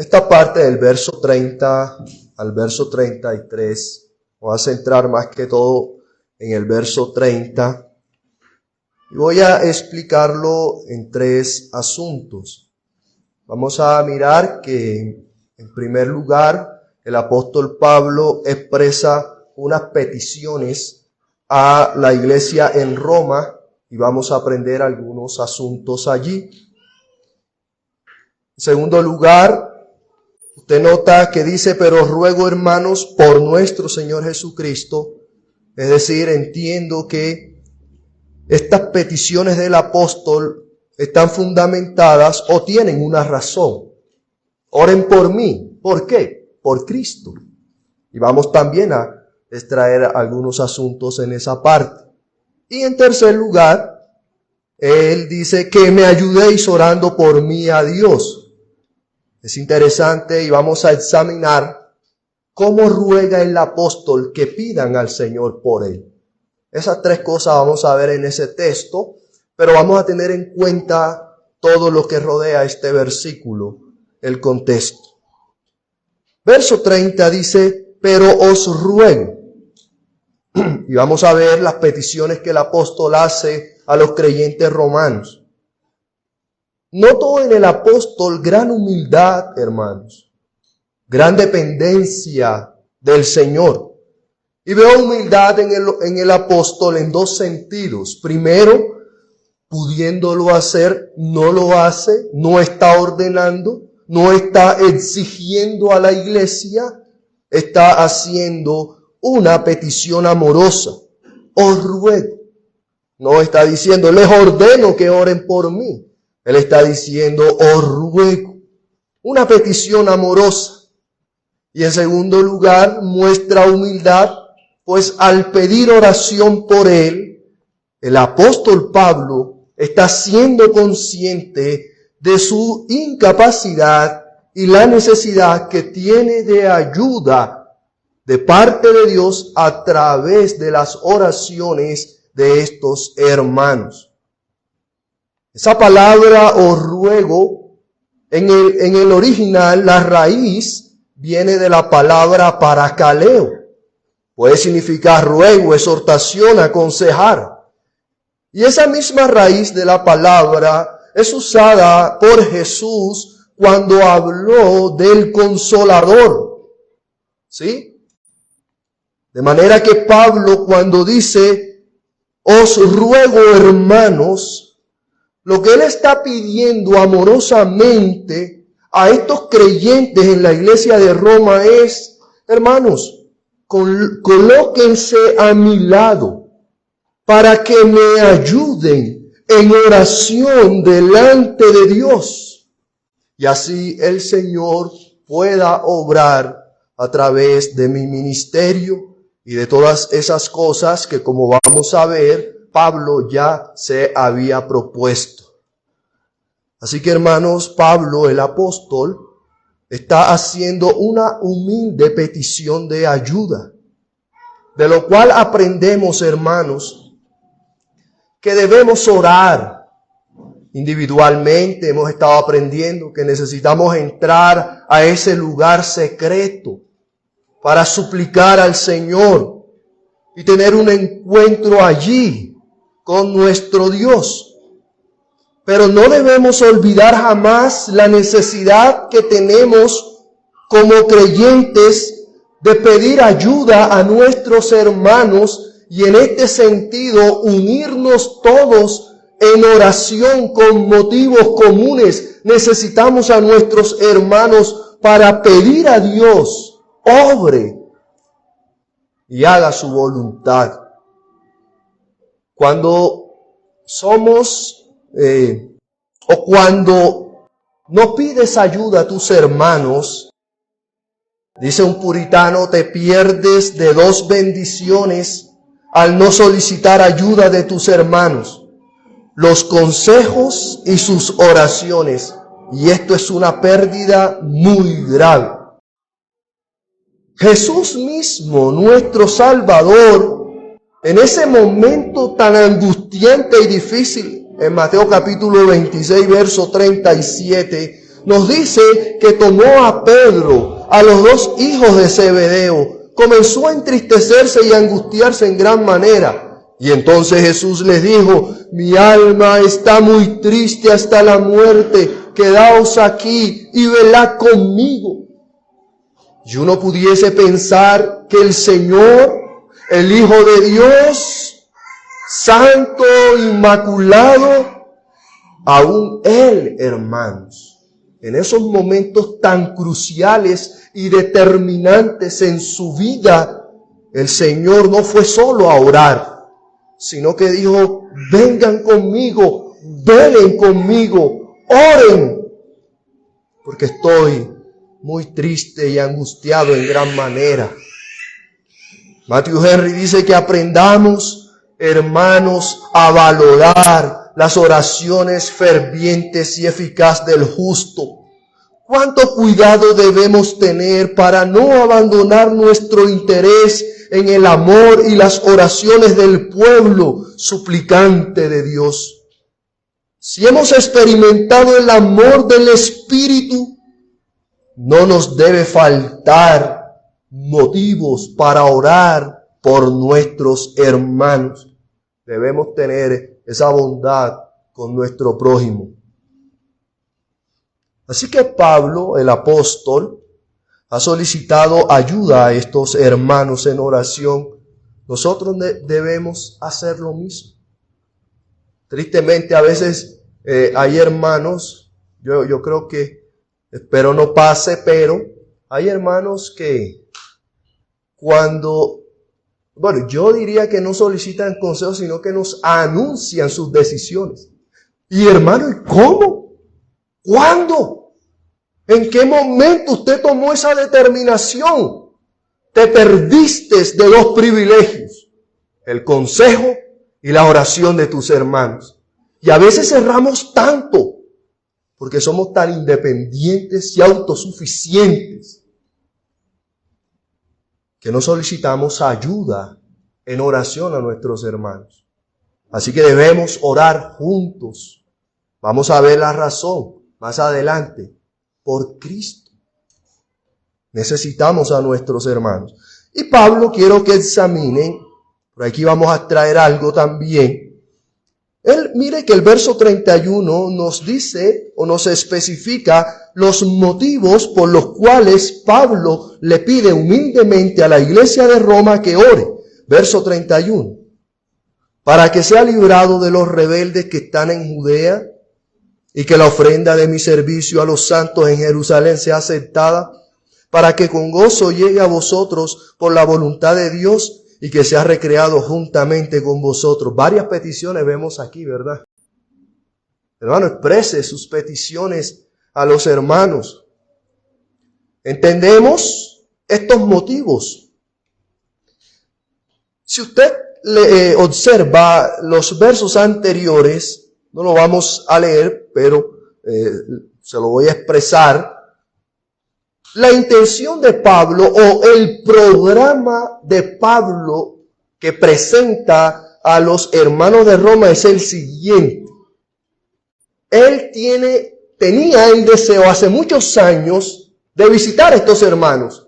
Esta parte del verso 30 al verso 33, voy a centrar más que todo en el verso 30 y voy a explicarlo en tres asuntos. Vamos a mirar que, en primer lugar, el apóstol Pablo expresa unas peticiones a la iglesia en Roma y vamos a aprender algunos asuntos allí. En segundo lugar, usted nota que dice, pero ruego, hermanos, por nuestro Señor Jesucristo. Es decir, entiendo que estas peticiones del apóstol están fundamentadas o tienen una razón. Oren por mí. ¿Por qué? Por Cristo. Y vamos también a extraer algunos asuntos en esa parte. Y en tercer lugar, él dice que me ayudéis orando por mí a Dios. Es interesante y vamos a examinar cómo ruega el apóstol que pidan al Señor por él. Esas tres cosas vamos a ver en ese texto, pero vamos a tener en cuenta todo lo que rodea este versículo, el contexto. Verso 30 dice, pero os ruego. Y vamos a ver las peticiones que el apóstol hace a los creyentes romanos. Noto en el apóstol gran humildad, hermanos, gran dependencia del Señor. Y veo humildad en el apóstol en dos sentidos. Primero, pudiéndolo hacer, no lo hace, no está ordenando, no está exigiendo a la iglesia, está haciendo una petición amorosa. Os ruego. No está diciendo, les ordeno que oren por mí. Él está diciendo, os ruego. Una petición amorosa. Y en segundo lugar, muestra humildad, pues al pedir oración por él, el apóstol Pablo está siendo consciente de su incapacidad y la necesidad que tiene de ayuda de parte de Dios a través de las oraciones de estos hermanos. Esa palabra os ruego, en el original, la raíz viene de la palabra parakaleo. Puede significar ruego, exhortación, aconsejar. Y esa misma raíz de la palabra es usada por Jesús cuando habló del Consolador. ¿Sí? De manera que Pablo, cuando dice, os ruego, hermanos, lo que él está pidiendo amorosamente a estos creyentes en la iglesia de Roma es, hermanos, colóquense a mi lado para que me ayuden en oración delante de Dios. Y así el Señor pueda obrar a través de mi ministerio y de todas esas cosas que, como vamos a ver, Pablo ya se había propuesto. Así que, hermanos, Pablo, el apóstol, está haciendo una humilde petición de ayuda, de lo cual aprendemos, hermanos, que debemos orar individualmente. Hemos estado aprendiendo que necesitamos entrar a ese lugar secreto para suplicar al Señor y tener un encuentro allí con nuestro Dios. Pero no debemos olvidar jamás la necesidad que tenemos como creyentes de pedir ayuda a nuestros hermanos y en este sentido unirnos todos en oración con motivos comunes. Necesitamos a nuestros hermanos para pedir a Dios, obre y haga su voluntad. Cuando somos o cuando no pides ayuda a tus hermanos, dice un puritano, te pierdes de dos bendiciones al no solicitar ayuda de tus hermanos: los consejos y sus oraciones. Y esto es una pérdida muy grave. Jesús mismo, nuestro Salvador, en ese momento tan angustiante y difícil, en Mateo capítulo 26, verso 37, nos dice que tomó a Pedro, a los dos hijos de Zebedeo, comenzó a entristecerse y a angustiarse en gran manera. Y entonces Jesús les dijo: mi alma está muy triste hasta la muerte, quedaos aquí y velad conmigo. Y uno pudiese pensar que el Señor, el Hijo de Dios, santo, inmaculado, aún Él, hermanos, en esos momentos tan cruciales y determinantes en su vida, el Señor no fue solo a orar, sino que dijo: vengan conmigo, velen conmigo, oren, porque estoy muy triste y angustiado en gran manera. Matthew Henry dice que aprendamos, hermanos, a valorar las oraciones fervientes y eficaces del justo. ¿Cuánto cuidado debemos tener para no abandonar nuestro interés en el amor y las oraciones del pueblo suplicante de Dios? Si hemos experimentado el amor del Espíritu, no nos debe faltar motivos para orar por nuestros hermanos. Debemos tener esa bondad con nuestro prójimo. Así que Pablo, el apóstol, ha solicitado ayuda a estos hermanos en oración. Nosotros debemos hacer lo mismo. Tristemente, a veces hay hermanos, yo creo que, espero no pase, pero hay hermanos que yo diría que no solicitan consejos, sino que nos anuncian sus decisiones. Y hermano, ¿y cómo? ¿Cuándo? ¿En qué momento usted tomó esa determinación? Te perdiste de dos privilegios: el consejo y la oración de tus hermanos. Y a veces cerramos tanto porque somos tan independientes y autosuficientes que no solicitamos ayuda en oración a nuestros hermanos. Así que debemos orar juntos. Vamos a ver la razón más adelante. Por Cristo. Necesitamos a nuestros hermanos. Y Pablo, quiero que examinen, por aquí vamos a traer algo también. Mire que el verso 31 nos dice o nos especifica los motivos por los cuales Pablo le pide humildemente a la iglesia de Roma que ore. Verso 31. Para que sea librado de los rebeldes que están en Judea, y que la ofrenda de mi servicio a los santos en Jerusalén sea aceptada, para que con gozo llegue a vosotros por la voluntad de Dios y que sea recreado juntamente con vosotros. Varias peticiones vemos aquí, ¿verdad? Hermano, exprese sus peticiones a los hermanos. ¿Entendemos estos motivos? Si usted observa los versos anteriores, no lo vamos a leer, pero se lo voy a expresar. La intención de Pablo o el programa de Pablo que presenta a los hermanos de Roma es el siguiente. Él tenía el deseo hace muchos años de visitar a estos hermanos.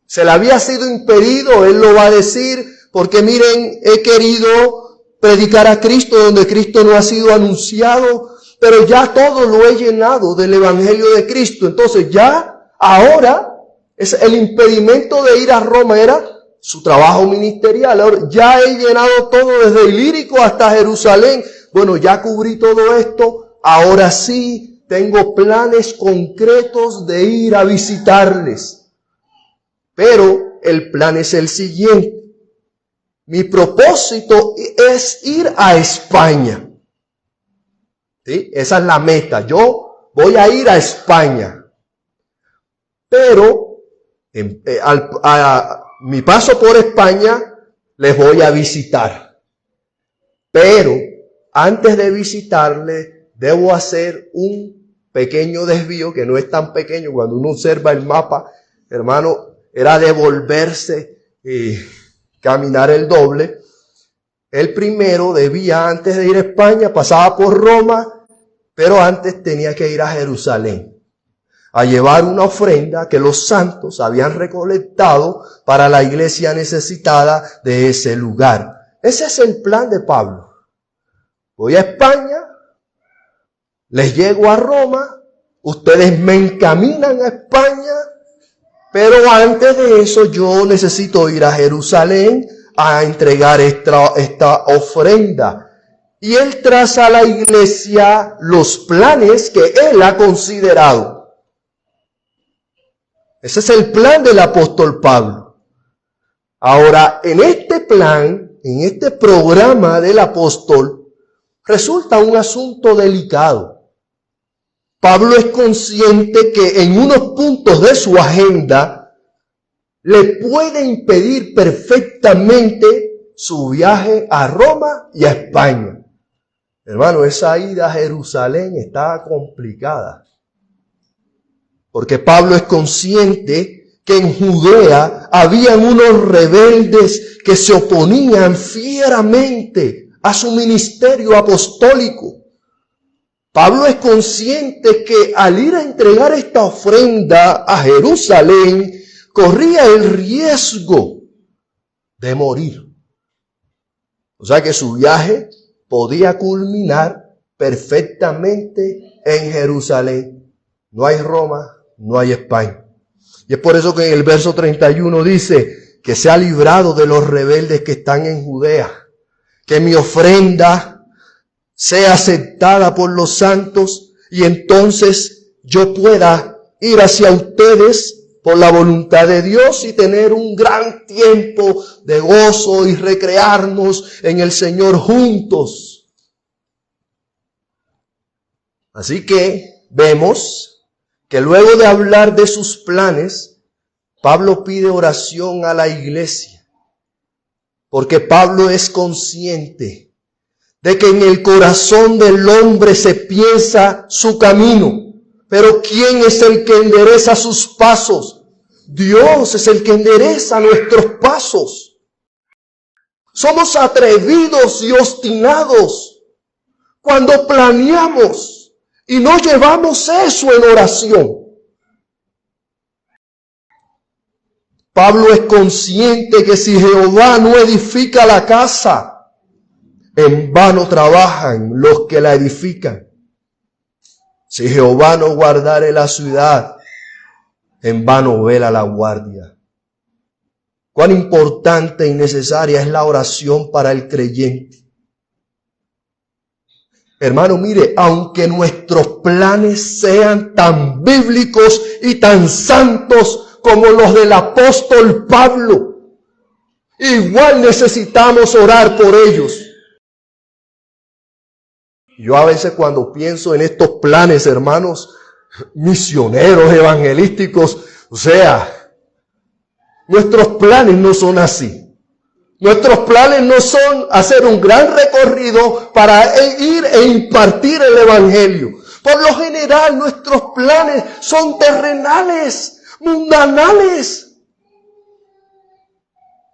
Se le había sido impedido, él lo va a decir, porque miren, he querido predicar a Cristo donde Cristo no ha sido anunciado, pero ya todo lo he llenado del Evangelio de Cristo. Entonces ahora, es el impedimento de ir a Roma era su trabajo ministerial. Ahora, ya he llenado todo desde Ilírico hasta Jerusalén. Bueno, ya cubrí todo esto. Ahora sí, tengo planes concretos de ir a visitarles. Pero el plan es el siguiente. Mi propósito es ir a España. ¿Sí? Esa es la meta. Yo voy a ir a España. Pero a mi paso por España les voy a visitar. Pero antes de visitarles debo hacer un pequeño desvío que no es tan pequeño. Cuando uno observa el mapa, hermano, era devolverse y caminar el doble. El primero debía, antes de ir a España, pasaba por Roma, pero antes tenía que ir a Jerusalén. a llevar una ofrenda que los santos habían recolectado para la iglesia necesitada de ese lugar. Ese es el plan de Pablo. Voy a España, les llego a Roma, ustedes me encaminan a España, pero antes de eso yo necesito ir a Jerusalén a entregar esta ofrenda. Y él traza a la iglesia los planes que él ha considerado. Ese es el plan del apóstol Pablo. Ahora, en este plan, en este programa del apóstol, resulta un asunto delicado. Pablo es consciente que en unos puntos de su agenda le puede impedir perfectamente su viaje a Roma y a España. Hermano, esa ida a Jerusalén está complicada. Porque Pablo es consciente que en Judea habían unos rebeldes que se oponían fieramente a su ministerio apostólico. Pablo es consciente que al ir a entregar esta ofrenda a Jerusalén, corría el riesgo de morir. O sea que su viaje podía culminar perfectamente en Jerusalén. No hay Roma, no hay España. Y es por eso que en el verso 31 dice que se ha librado de los rebeldes que están en Judea, que mi ofrenda sea aceptada por los santos y entonces yo pueda ir hacia ustedes por la voluntad de Dios y tener un gran tiempo de gozo y recrearnos en el Señor juntos. Así que vemos que luego de hablar de sus planes, Pablo pide oración a la iglesia, porque Pablo es consciente de que en el corazón del hombre se piensa su camino. Pero ¿quién es el que endereza sus pasos? Dios es el que endereza nuestros pasos. Somos atrevidos y obstinados cuando planeamos y no llevamos eso en oración. Pablo es consciente que si Jehová no edifica la casa, en vano trabajan los que la edifican. Si Jehová no guardare la ciudad, en vano vela la guardia. Cuán importante y necesaria es la oración para el creyente. Hermano, mire, aunque nuestros planes sean tan bíblicos y tan santos como los del apóstol Pablo, igual necesitamos orar por ellos. Yo a veces cuando pienso en estos planes, hermanos, misioneros, evangelísticos, o sea, nuestros planes no son así. Nuestros planes no son hacer un gran recorrido para ir e impartir el evangelio. Por lo general, nuestros planes son terrenales, mundanales.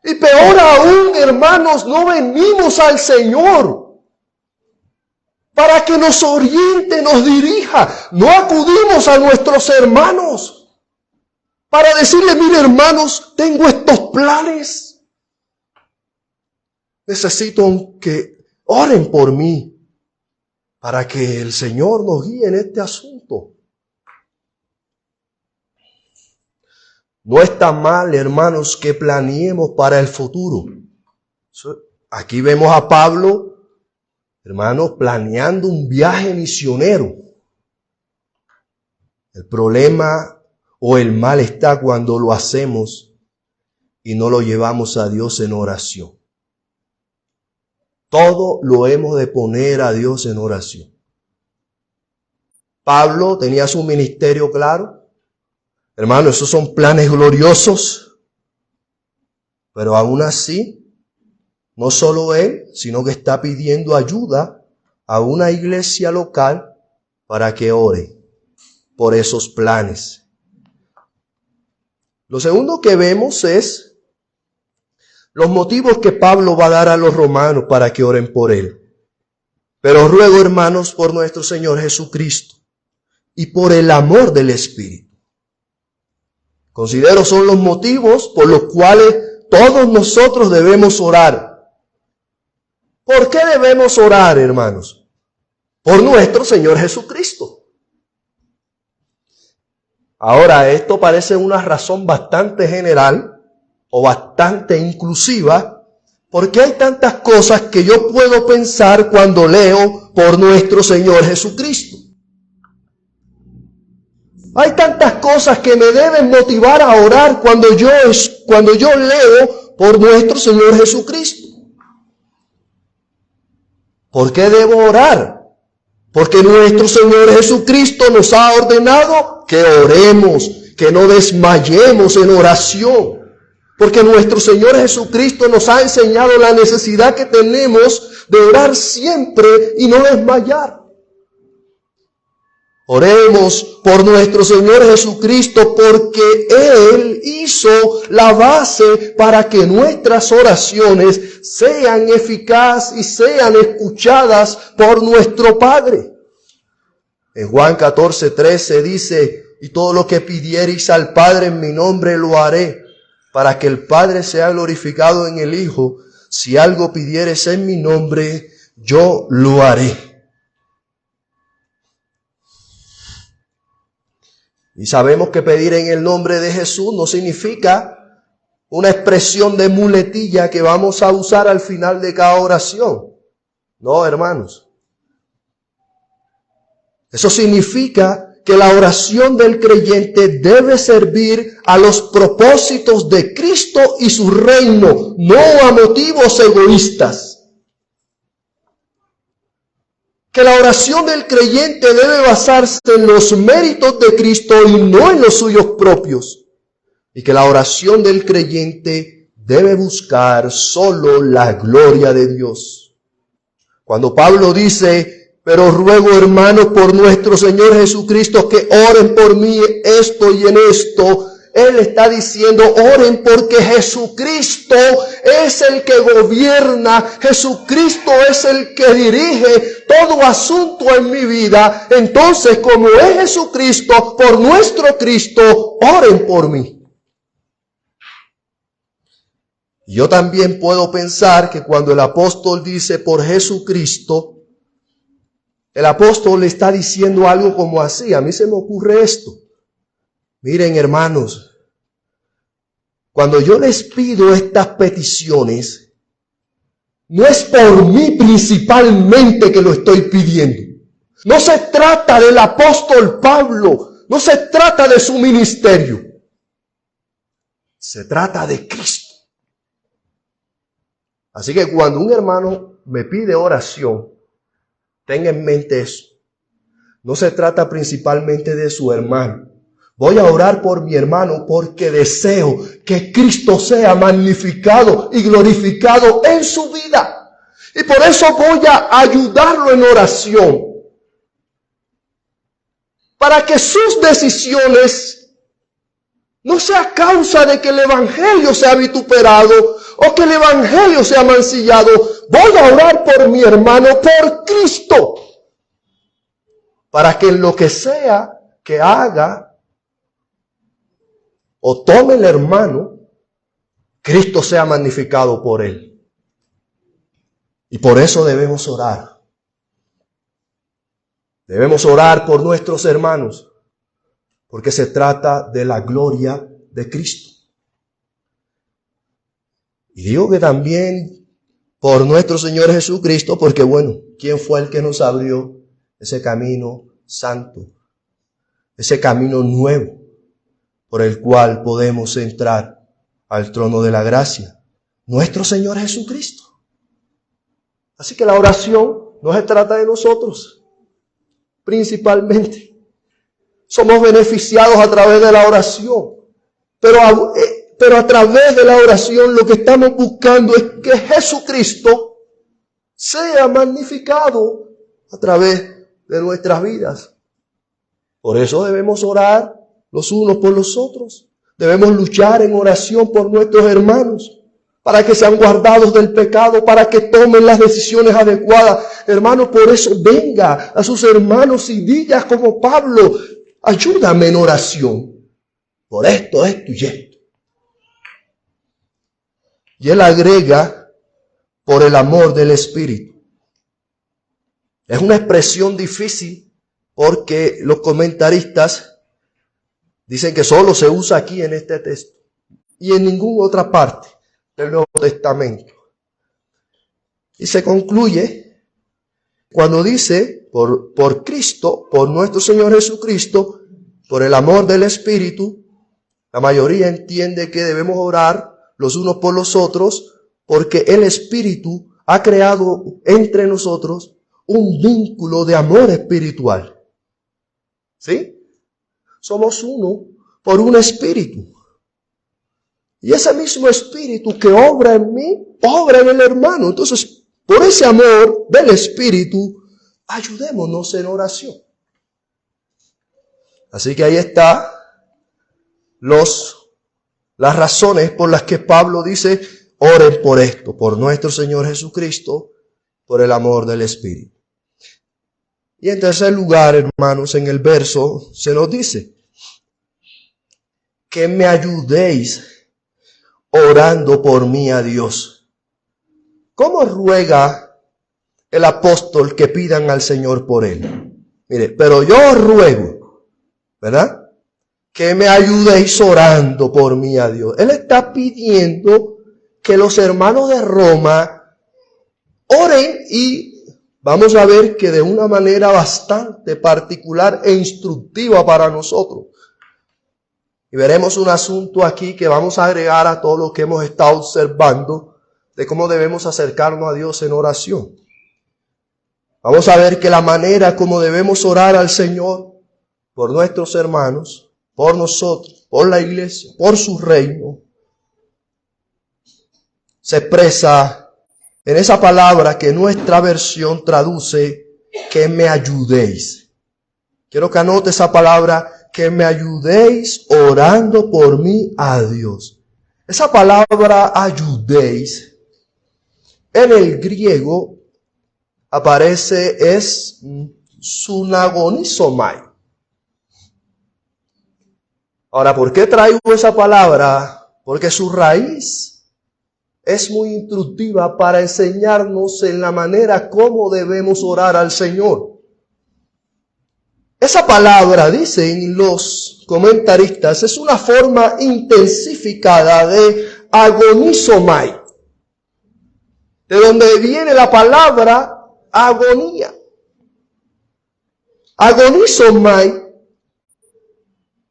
Y peor aún, hermanos, no venimos al Señor para que nos oriente, nos dirija. No acudimos a nuestros hermanos para decirle, mire hermanos, tengo estos planes. Necesito que oren por mí para que el Señor nos guíe en este asunto. No está mal, hermanos, que planeemos para el futuro. Aquí vemos a Pablo, hermanos, planeando un viaje misionero. El problema o el mal está cuando lo hacemos y no lo llevamos a Dios en oración. Todo lo hemos de poner a Dios en oración. Pablo tenía su ministerio claro. Hermanos, esos son planes gloriosos. Pero aún así, no solo él, sino que está pidiendo ayuda a una iglesia local para que ore por esos planes. Lo segundo que vemos es los motivos que Pablo va a dar a los romanos para que oren por él. Pero ruego, hermanos, por nuestro Señor Jesucristo y por el amor del Espíritu, Considero son los motivos por los cuales todos nosotros debemos orar. ¿Por qué debemos orar, hermanos? Por nuestro Señor Jesucristo. Ahora, esto parece una razón bastante general o bastante inclusiva, porque hay tantas cosas que yo puedo pensar cuando leo por nuestro Señor Jesucristo. Hay tantas cosas que me deben motivar a orar cuando yo leo por nuestro Señor Jesucristo. ¿Por qué debo orar? Porque nuestro Señor Jesucristo nos ha ordenado que oremos, que no desmayemos en oración. Porque nuestro Señor Jesucristo nos ha enseñado la necesidad que tenemos de orar siempre y no desmayar. Oremos por nuestro Señor Jesucristo porque Él hizo la base para que nuestras oraciones sean eficaces y sean escuchadas por nuestro Padre. En Juan 14:13 dice, y todo lo que pidiereis al Padre en mi nombre lo haré, para que el Padre sea glorificado en el Hijo. Si algo pidiereis en mi nombre, yo lo haré. Y sabemos que pedir en el nombre de Jesús no significa una expresión de muletilla que vamos a usar al final de cada oración. No, hermanos. Eso significa que la oración del creyente debe servir a los propósitos de Cristo y su reino, no a motivos egoístas. Que la oración del creyente debe basarse en los méritos de Cristo y no en los suyos propios. Y que la oración del creyente debe buscar solo la gloria de Dios. Cuando Pablo dice, pero ruego, hermanos, por nuestro Señor Jesucristo, que oren por mí esto y en esto, Él está diciendo, oren porque Jesucristo es el que gobierna, Jesucristo es el que dirige todo asunto en mi vida. Entonces, como es Jesucristo, por nuestro Cristo, oren por mí. Yo también puedo pensar que cuando el apóstol dice por Jesucristo, el apóstol le está diciendo algo como así. A mí se me ocurre esto. Miren, hermanos, cuando yo les pido estas peticiones, no es por mí principalmente que lo estoy pidiendo. No se trata del apóstol Pablo, no se trata de su ministerio. Se trata de Cristo. Así que cuando un hermano me pide oración, tenga en mente eso. No se trata principalmente de su hermano. Voy a orar por mi hermano porque deseo que Cristo sea magnificado y glorificado en su vida. Y por eso voy a ayudarlo en oración. Para que sus decisiones no sea causa de que el evangelio sea vituperado o que el evangelio sea mancillado. Voy a orar por mi hermano, por Cristo. Para que en lo que sea que haga o tome el hermano, Cristo sea magnificado por él. Y por eso debemos orar. Debemos orar por nuestros hermanos, porque se trata de la gloria de Cristo. Y digo que también por nuestro Señor Jesucristo, porque bueno, ¿quién fue el que nos abrió ese camino santo? Ese camino nuevo por el cual podemos entrar al trono de la gracia. Nuestro Señor Jesucristo. Así que la oración no se trata de nosotros, principalmente. Somos beneficiados a través de la oración. Pero a través de la oración lo que estamos buscando es que Jesucristo sea magnificado a través de nuestras vidas. Por eso debemos orar los unos por los otros. Debemos luchar en oración por nuestros hermanos, para que sean guardados del pecado, para que tomen las decisiones adecuadas. Hermanos, por eso venga a sus hermanos y diga como Pablo, ayúdame en oración. por esto, esto y esto. Y él agrega, por el amor del Espíritu. Es una expresión difícil porque los comentaristas dicen que solo se usa aquí en este texto y en ninguna otra parte del Nuevo Testamento. Y se concluye cuando dice, por Cristo, por nuestro Señor Jesucristo, por el amor del Espíritu, la mayoría entiende que debemos orar los unos por los otros, porque el Espíritu ha creado entre nosotros un vínculo de amor espiritual. ¿Sí? Somos uno por un Espíritu. Y ese mismo Espíritu que obra en mí, obra en el hermano. Entonces, por ese amor del Espíritu, ayudémonos en oración. Así que ahí está las razones por las que Pablo dice, oren por esto, por nuestro Señor Jesucristo, por el amor del Espíritu. Y en tercer lugar, hermanos, en el verso se nos dice, que me ayudéis orando por mí a Dios. ¿Cómo ruega el apóstol que pidan al Señor por él? Mire, pero yo ruego, ¿verdad? Que me ayudéis orando por mí a Dios. Él está pidiendo que los hermanos de Roma oren y vamos a ver que de una manera bastante particular e instructiva para nosotros. Y veremos un asunto aquí que vamos a agregar a todo lo que hemos estado observando de cómo debemos acercarnos a Dios en oración. Vamos a ver que la manera como debemos orar al Señor por nuestros hermanos, por nosotros, por la iglesia, por su reino, se expresa en esa palabra que nuestra versión traduce, que me ayudéis. Quiero que anote esa palabra, que me ayudéis orando por mí a Dios. Esa palabra ayudéis, en el griego aparece, es sunagonizomai. Ahora, ¿por qué traigo esa palabra? Porque su raíz es muy instructiva para enseñarnos en la manera como debemos orar al Señor. Esa palabra, dicen los comentaristas, es una forma intensificada de agonizomai, de donde viene la palabra agonía. Agonizomai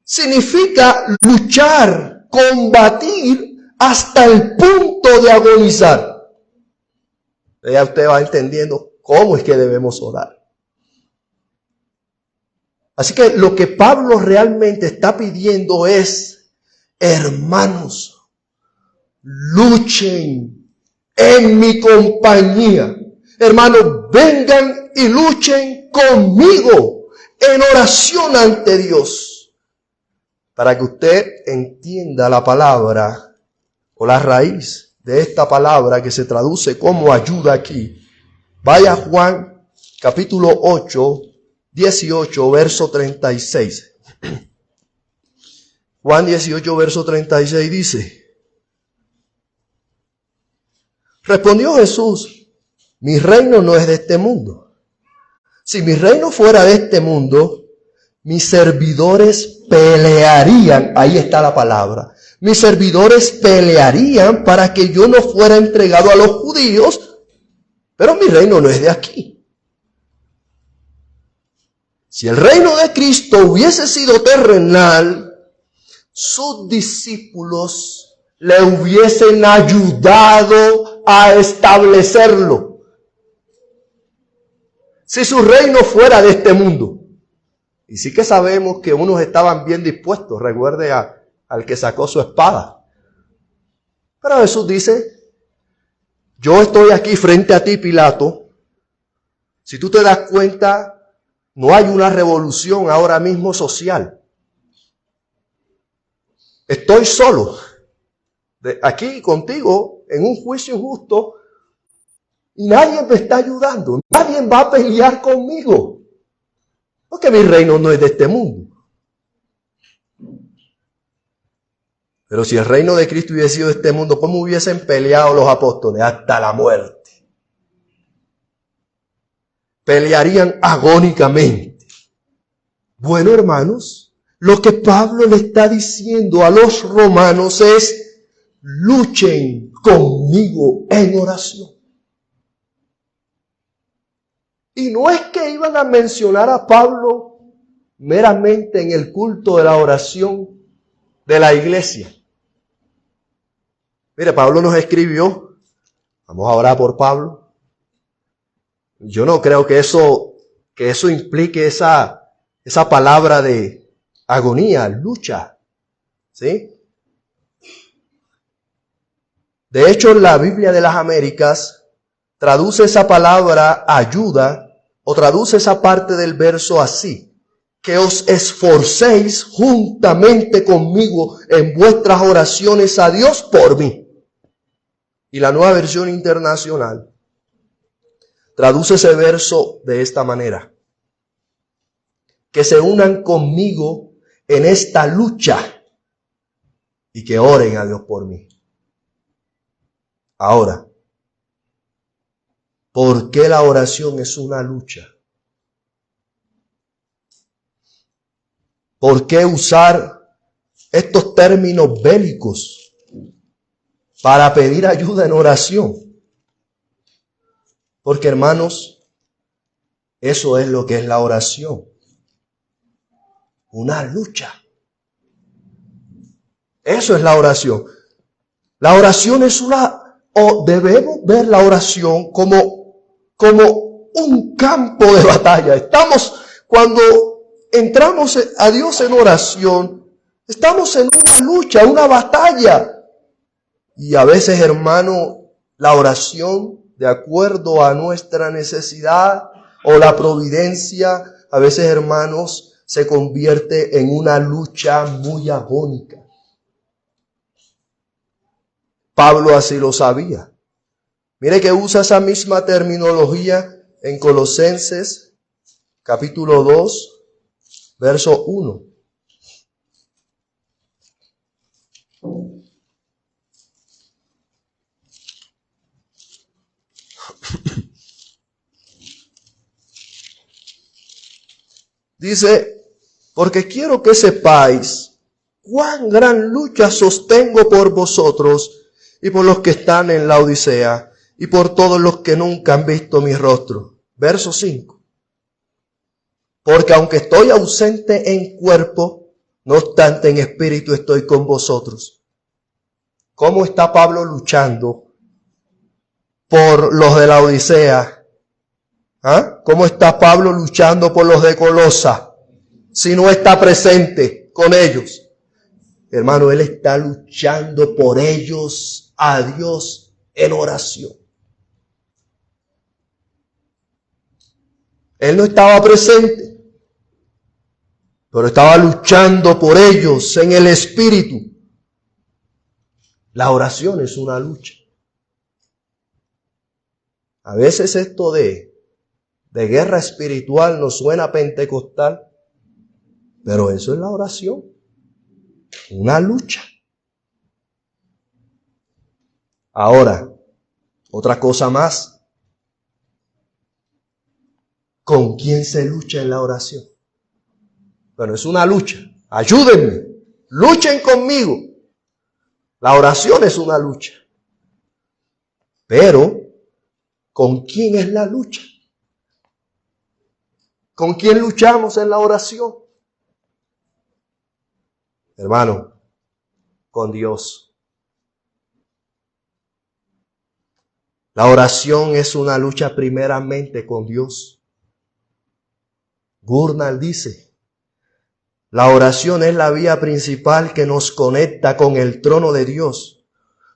significa luchar, combatir hasta el punto de agonizar. Ya usted va entendiendo cómo es que debemos orar. Así que lo que Pablo realmente está pidiendo es, hermanos, luchen en mi compañía. Hermanos, vengan y luchen conmigo en oración ante Dios. Para que usted entienda la palabra o la raíz de esta palabra que se traduce como ayuda aquí. Vaya a Juan capítulo 8, 18, verso 36. Juan 18, verso 36 dice, respondió Jesús, mi reino no es de este mundo. Si mi reino fuera de este mundo, mis servidores pelearían, ahí está la palabra, mis servidores pelearían para que yo no fuera entregado a los judíos, pero mi reino no es de aquí. Si el reino de Cristo hubiese sido terrenal, sus discípulos le hubiesen ayudado a establecerlo. Si su reino fuera de este mundo. Y sí que sabemos que unos estaban bien dispuestos, recuerde al que sacó su espada. Pero Jesús dice, yo estoy aquí frente a ti, Pilato. Si tú te das cuenta, no hay una revolución ahora mismo social. Estoy solo, aquí contigo, en un juicio injusto, y nadie me está ayudando. Nadie va a pelear conmigo. Porque mi reino no es de este mundo. Pero si el reino de Cristo hubiese sido de este mundo, ¿cómo hubiesen peleado los apóstoles? Hasta la muerte. Pelearían agónicamente. Bueno, hermanos, lo que Pablo le está diciendo a los romanos es: luchen conmigo en oración. Y no es que iban a mencionar a Pablo meramente en el culto de la oración de la iglesia. Mire, Pablo nos escribió, vamos a orar por Pablo. Yo no creo que eso implique esa palabra de agonía, lucha, ¿sí? De hecho, la Biblia de las Américas traduce esa palabra ayuda, o traduce esa parte del verso así: que os esforcéis juntamente conmigo en vuestras oraciones a Dios por mí. Y la Nueva Versión Internacional traduce ese verso de esta manera: que se unan conmigo en esta lucha y que oren a Dios por mí. Ahora, ¿por qué la oración es una lucha? ¿Por qué usar estos términos bélicos para pedir ayuda en oración? Porque, hermanos, eso es lo que es la oración. Una lucha. Eso es la oración. La oración es debemos ver la oración como un campo de batalla. Cuando entramos a Dios en oración, estamos en una lucha, una batalla. Y a veces, hermano, la oración, de acuerdo a nuestra necesidad o la providencia, a veces, hermanos, se convierte en una lucha muy agónica. Pablo así lo sabía. Mire que usa esa misma terminología en Colosenses, capítulo 2, verso 1. Dice: porque quiero que sepáis cuán gran lucha sostengo por vosotros y por los que están en la Odisea y por todos los que nunca han visto mi rostro. Verso 5. Porque aunque estoy ausente en cuerpo, no obstante en espíritu estoy con vosotros. ¿Cómo está Pablo luchando por los de la Odisea? ¿Ah? ¿Cómo está Pablo luchando por los de Colosa si no está presente con ellos? Hermano, él está luchando por ellos a Dios en oración. Él no estaba presente, pero estaba luchando por ellos en el espíritu. La oración es una lucha. A veces esto de guerra espiritual nos suena pentecostal, pero eso es la oración. Una lucha. Ahora, otra cosa más. ¿Con quién se lucha en la oración? Bueno, es una lucha. Ayúdenme. Luchen conmigo. La oración es una lucha. Pero, ¿con quién es la lucha? ¿Con quién luchamos en la oración? Hermano, con Dios. La oración es una lucha primeramente con Dios. Gurnall dice: la oración es la vía principal que nos conecta con el trono de Dios.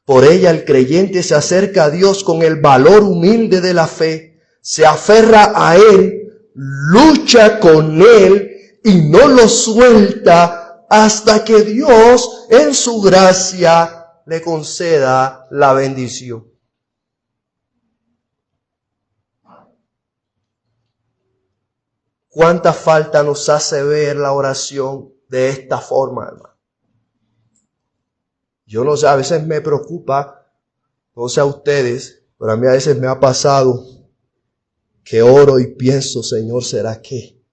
Por ella el creyente se acerca a Dios con el valor humilde de la fe, se aferra a Él, lucha con Él y no lo suelta hasta que Dios en su gracia le conceda la bendición. ¿Cuánta falta nos hace ver la oración de esta forma, hermano? Yo no sé, a veces me preocupa, no sé a ustedes, pero a mí a veces me ha pasado que oro y pienso, Señor, ¿será que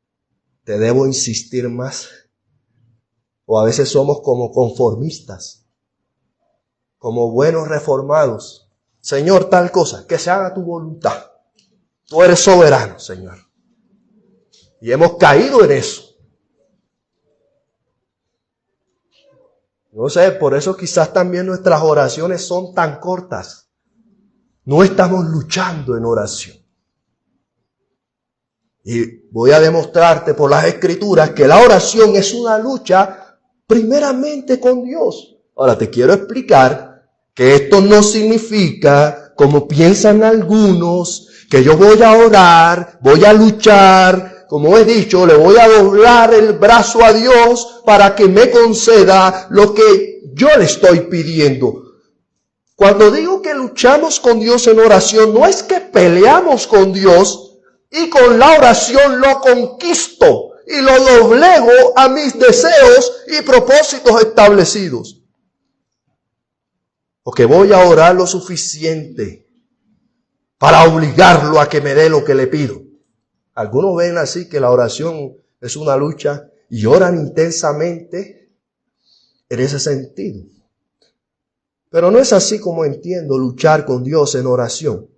te debo insistir más? O a veces somos como conformistas, como buenos reformados. Señor, tal cosa, que se haga tu voluntad. Tú eres soberano, Señor. Y hemos caído en eso. No sé, por eso quizás también nuestras oraciones son tan cortas. No estamos luchando en oración. Y voy a demostrarte por las Escrituras que la oración es una lucha primeramente con Dios. Ahora te quiero explicar que esto no significa, como piensan algunos, que yo voy a orar, voy a luchar, como he dicho, le voy a doblar el brazo a Dios para que me conceda lo que yo le estoy pidiendo. Cuando digo que luchamos con Dios en oración, no es que peleamos con Dios y con la oración lo conquisto y lo doblego a mis deseos y propósitos establecidos. Porque voy a orar lo suficiente para obligarlo a que me dé lo que le pido. Algunos ven así que la oración es una lucha y oran intensamente en ese sentido. Pero no es así como entiendo luchar con Dios en oración.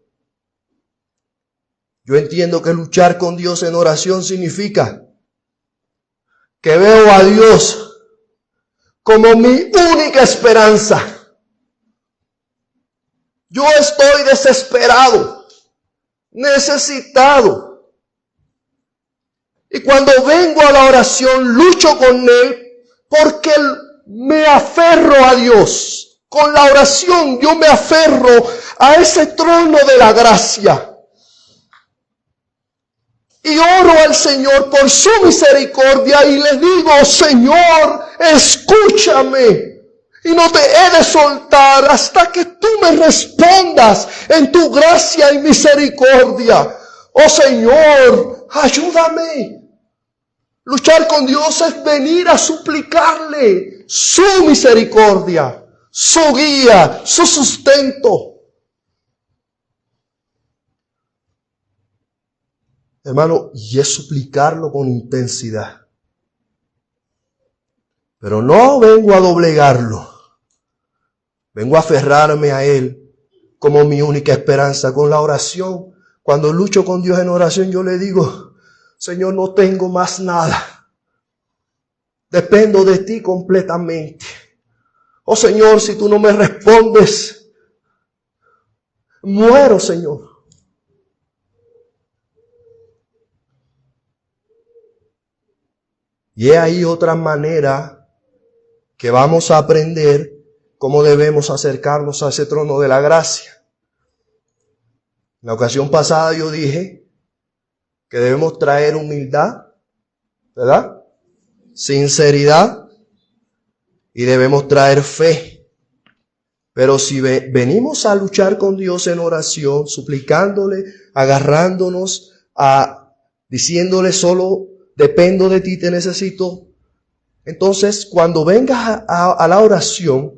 Yo entiendo que luchar con Dios en oración significa que veo a Dios como mi única esperanza. Yo estoy desesperado, necesitado. Y cuando vengo a la oración, lucho con Él porque me aferro a Dios. Con la oración yo me aferro a ese trono de la gracia. Y oro al Señor por su misericordia y le digo, Señor, escúchame. Y no te he de soltar hasta que tú me respondas en tu gracia y misericordia. Oh Señor, ayúdame. Luchar con Dios es venir a suplicarle su misericordia, su guía, su sustento. Hermano, y es suplicarlo con intensidad. Pero no vengo a doblegarlo. Vengo a aferrarme a Él como mi única esperanza. Con la oración, cuando lucho con Dios en oración, yo le digo, Señor, no tengo más nada. Dependo de ti completamente. Oh Señor, si tú no me respondes, muero, Señor. Y he ahí otra manera que vamos a aprender cómo debemos acercarnos a ese trono de la gracia. En la ocasión pasada yo dije que debemos traer humildad, ¿verdad? Sinceridad y debemos traer fe. Pero si venimos a luchar con Dios en oración, suplicándole, agarrándonos diciéndole solo dependo de ti, te necesito. Entonces, cuando vengas a la oración,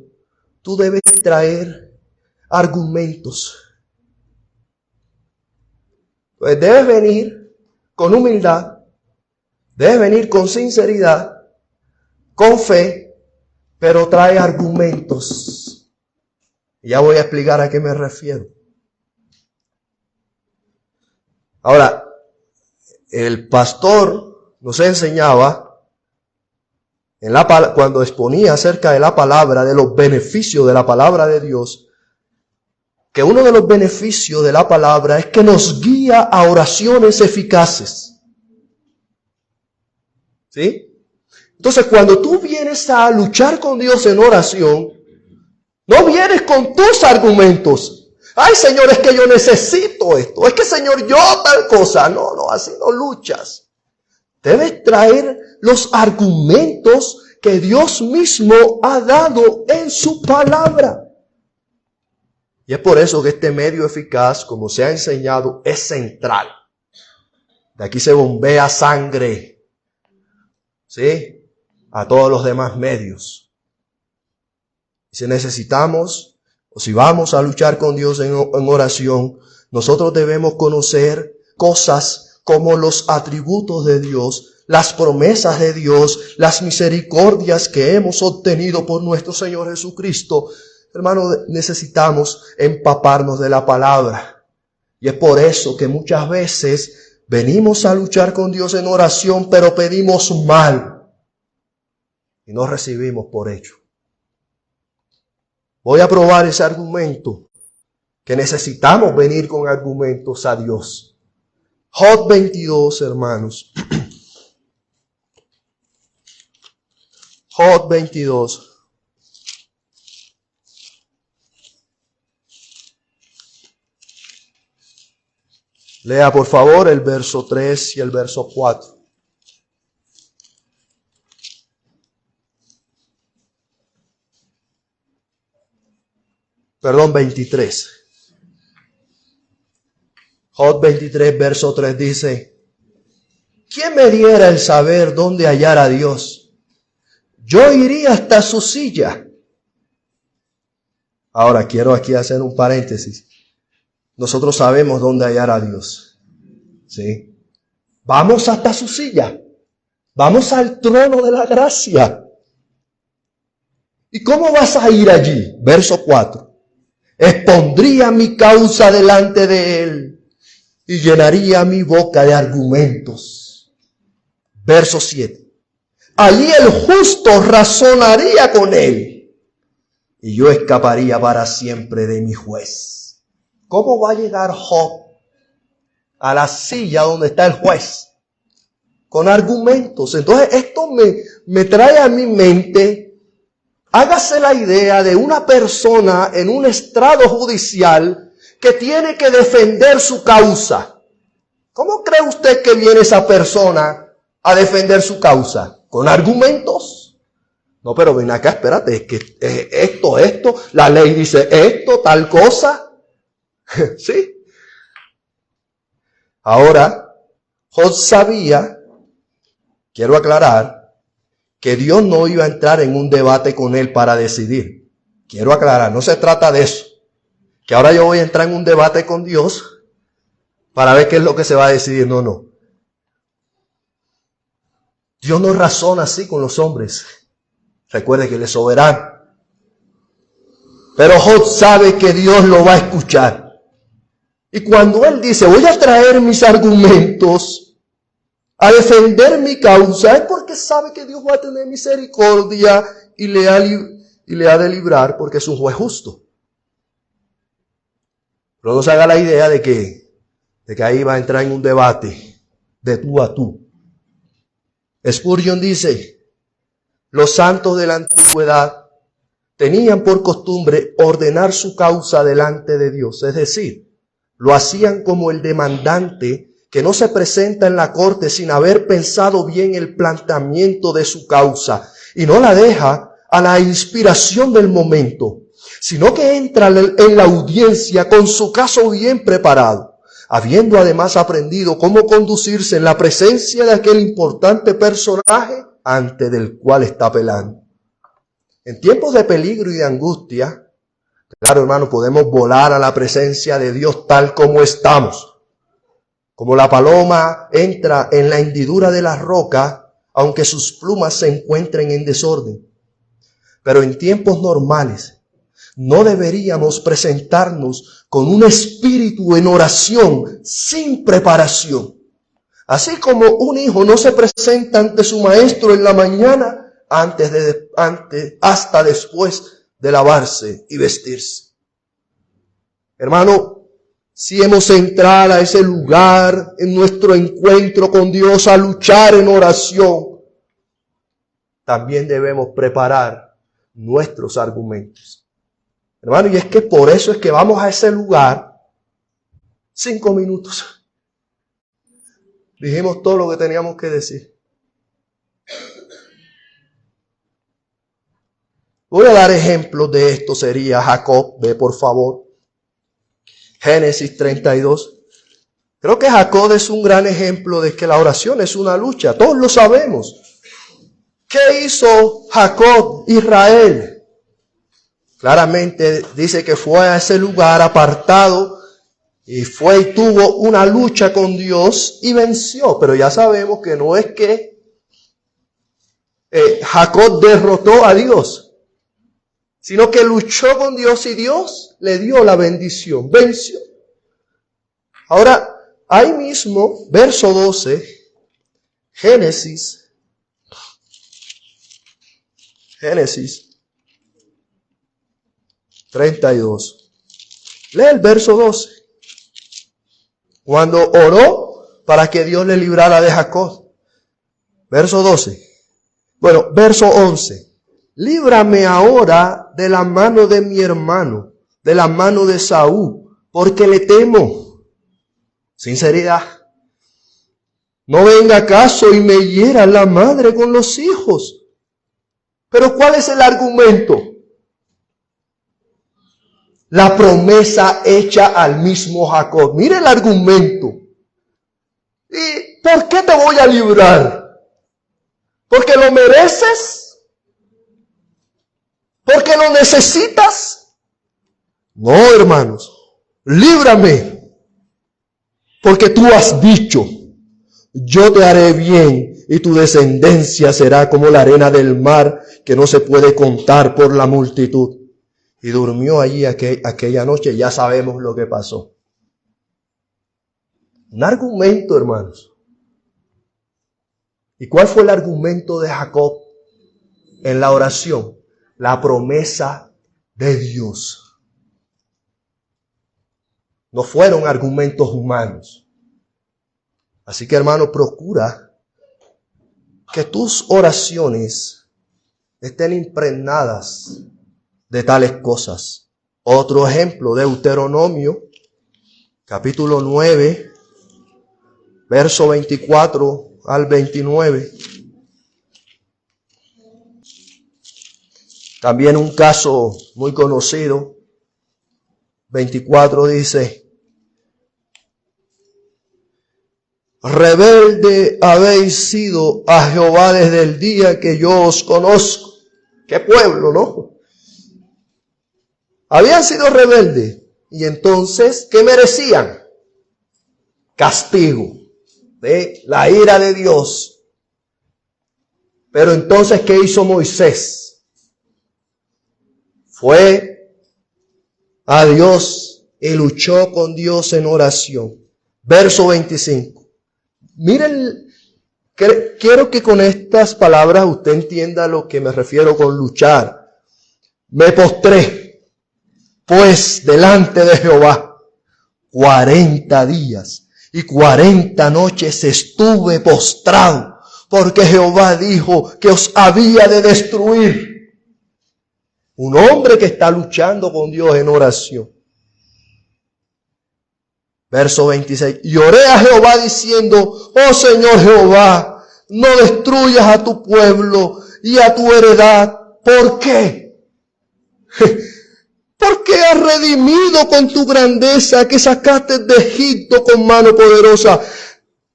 tú debes traer argumentos. Pues debes venir con humildad, debes venir con sinceridad, con fe, pero trae argumentos. Y ya voy a explicar a qué me refiero. Ahora, el pastor nos enseñaba cuando exponía acerca de la palabra, de los beneficios de la palabra de Dios, que uno de los beneficios de la palabra es que nos guía a oraciones eficaces. ¿Sí? Entonces, cuando tú vienes a luchar con Dios en oración, no vienes con tus argumentos. Ay, Señor, es que yo necesito esto. Es que, Señor, yo tal cosa. No, así no luchas. Debes traer los argumentos que Dios mismo ha dado en su palabra. Y es por eso que este medio eficaz, como se ha enseñado, es central. De aquí se bombea sangre, ¿sí?, a todos los demás medios. Si necesitamos o si vamos a luchar con Dios en oración, nosotros debemos conocer cosas como los atributos de Dios, las promesas de Dios, las misericordias que hemos obtenido por nuestro Señor Jesucristo. Hermano, necesitamos empaparnos de la palabra. Y es por eso que muchas veces venimos a luchar con Dios en oración, pero pedimos mal y no recibimos por hecho. Voy a probar ese argumento, que necesitamos venir con argumentos a Dios. Job 22, hermanos. Job 22. Lea por favor el verso 3 y el verso 4. Perdón, 23. Job 23, verso 3 dice: ¿quién me diera el saber dónde hallar a Dios? Yo iría hasta su silla. Ahora quiero aquí hacer un paréntesis. Nosotros sabemos dónde hallar a Dios. ¿Sí? Vamos hasta su silla. Vamos al trono de la gracia. ¿Y cómo vas a ir allí? Verso 4. Expondría mi causa delante de él y llenaría mi boca de argumentos. Verso 7. Allí el justo razonaría con él y yo escaparía para siempre de mi juez. ¿Cómo va a llegar Job a la silla donde está el juez? Con argumentos. Entonces esto me trae a mi mente, hágase la idea de una persona en un estrado judicial que tiene que defender su causa. ¿Cómo cree usted que viene esa persona a defender su causa? ¿Con argumentos? No, pero ven acá, espérate, es que esto, la ley dice esto, tal cosa. ¿Sí? Ahora, Job sabía, quiero aclarar, que Dios no iba a entrar en un debate con él para decidir. Quiero aclarar, no se trata de eso. Que ahora yo voy a entrar en un debate con Dios para ver qué es lo que se va a decidir. No, no. Dios no razona así con los hombres. Recuerde que Él es soberano. Pero Job sabe que Dios lo va a escuchar. Y cuando él dice, voy a traer mis argumentos a defender mi causa, es porque sabe que Dios va a tener misericordia y le ha de librar, porque es un juez justo. Pero no se haga la idea de que ahí va a entrar en un debate de tú a tú. Spurgeon dice, los santos de la antigüedad tenían por costumbre ordenar su causa delante de Dios, es decir, lo hacían como el demandante que no se presenta en la corte sin haber pensado bien el planteamiento de su causa y no la deja a la inspiración del momento, sino que entra en la audiencia con su caso bien preparado, habiendo además aprendido cómo conducirse en la presencia de aquel importante personaje ante del cual está apelando. En tiempos de peligro y de angustia, claro, hermano, podemos volar a la presencia de Dios tal como estamos. Como la paloma entra en la hendidura de la roca, aunque sus plumas se encuentren en desorden. Pero en tiempos normales, no deberíamos presentarnos con un espíritu en oración sin preparación. Así como un hijo no se presenta ante su maestro en la mañana hasta después de lavarse y vestirse. Hermano, si hemos entrado a ese lugar en nuestro encuentro con Dios a luchar en oración, también debemos preparar nuestros argumentos. Hermano, y es que por eso es que vamos a ese lugar 5 minutos. Dijimos todo lo que teníamos que decir. Voy a dar ejemplos de esto. Sería Jacob, ve por favor. Génesis 32. Creo que Jacob es un gran ejemplo de que la oración es una lucha. Todos lo sabemos. ¿Qué hizo Jacob, Israel? Claramente dice que fue a ese lugar apartado y fue y tuvo una lucha con Dios y venció. Pero ya sabemos que no es que Jacob derrotó a Dios, sino que luchó con Dios y Dios le dio la bendición, venció. Ahora, ahí mismo, verso 12, Génesis 32. Lee el verso 12. Cuando oró para que Dios le librara de Jacob. Verso 12. Bueno, verso 11. Líbrame ahora de la mano de mi hermano, de la mano de Saúl, porque le temo. Sinceridad. No venga acaso y me hiera la madre con los hijos. Pero ¿cuál es el argumento? La promesa hecha al mismo Jacob. Mire el argumento. ¿Y por qué te voy a librar? ¿Porque lo mereces? ¿Porque lo necesitas? No, hermanos. Líbrame. Porque tú has dicho, yo te haré bien y tu descendencia será como la arena del mar que no se puede contar por la multitud. Y durmió allí aquella noche. Ya sabemos lo que pasó. Un argumento, hermanos. ¿Y cuál fue el argumento de Jacob en la oración? La promesa de Dios. No fueron argumentos humanos. Así que, hermano, procura que tus oraciones estén impregnadas de tales cosas. Otro ejemplo, Deuteronomio, capítulo 9, verso 24 al 29. También un caso muy conocido. 24 dice: rebelde habéis sido a Jehová desde el día que yo os conozco. Qué pueblo, ¿no? Habían sido rebeldes. Y entonces, ¿qué merecían? Castigo de la ira de Dios. Pero entonces, ¿qué hizo Moisés? Fue a Dios y luchó con Dios en oración. Verso 25. Miren, quiero que con estas palabras usted entienda lo que me refiero con luchar. Me postré, pues, delante de Jehová 40 días y 40 noches estuve postrado, porque Jehová dijo que os había de destruir. Un hombre que está luchando con Dios en oración. Verso 26. Y oré a Jehová diciendo: oh Señor Jehová, no destruyas a tu pueblo y a tu heredad. ¿Por qué? Porque has redimido con tu grandeza que sacaste de Egipto con mano poderosa.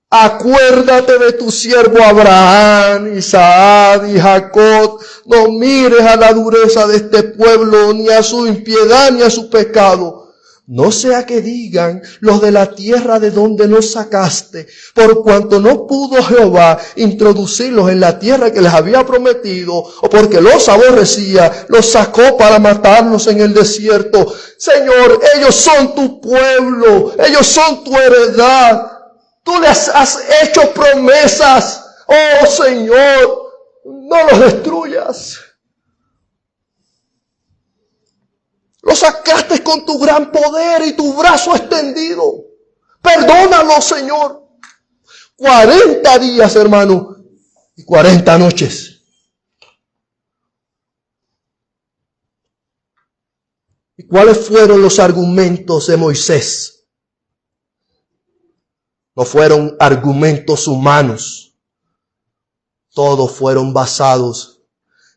Acuérdate de tu siervo Abraham, Isaac y Jacob. No mires a la dureza de este pueblo, ni a su impiedad, ni a su pecado. No sea que digan los de la tierra de donde nos sacaste, por cuanto no pudo Jehová introducirlos en la tierra que les había prometido, o porque los aborrecía, los sacó para matarlos en el desierto. Señor, ellos son tu pueblo, ellos son tu heredad. Tú les has hecho promesas. Oh Señor, no los destruyas. Los sacaste con tu gran poder y tu brazo extendido. Perdónalo, Señor. 40 días, hermano, y 40 noches. ¿Y cuáles fueron los argumentos de Moisés? No fueron argumentos humanos. Todos fueron basados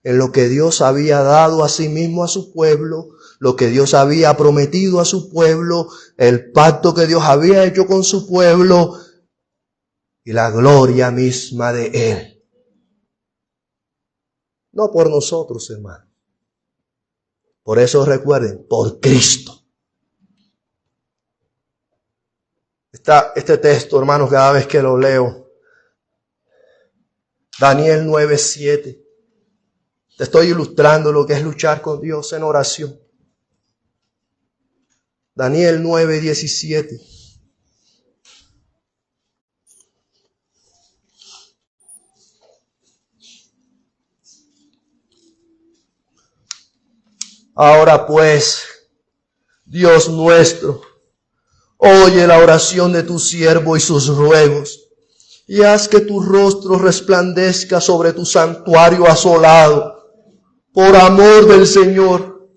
en lo que Dios había dado a sí mismo a su pueblo, lo que Dios había prometido a su pueblo, el pacto que Dios había hecho con su pueblo y la gloria misma de Él. No por nosotros, hermano. Por eso recuerden, por Cristo. Este texto, hermanos, cada vez que lo leo, Daniel 9:7, te estoy ilustrando lo que es luchar con Dios en oración. Daniel 9:17. Ahora pues, Dios nuestro, oye la oración de tu siervo y sus ruegos, y haz que tu rostro resplandezca sobre tu santuario asolado, por amor del Señor.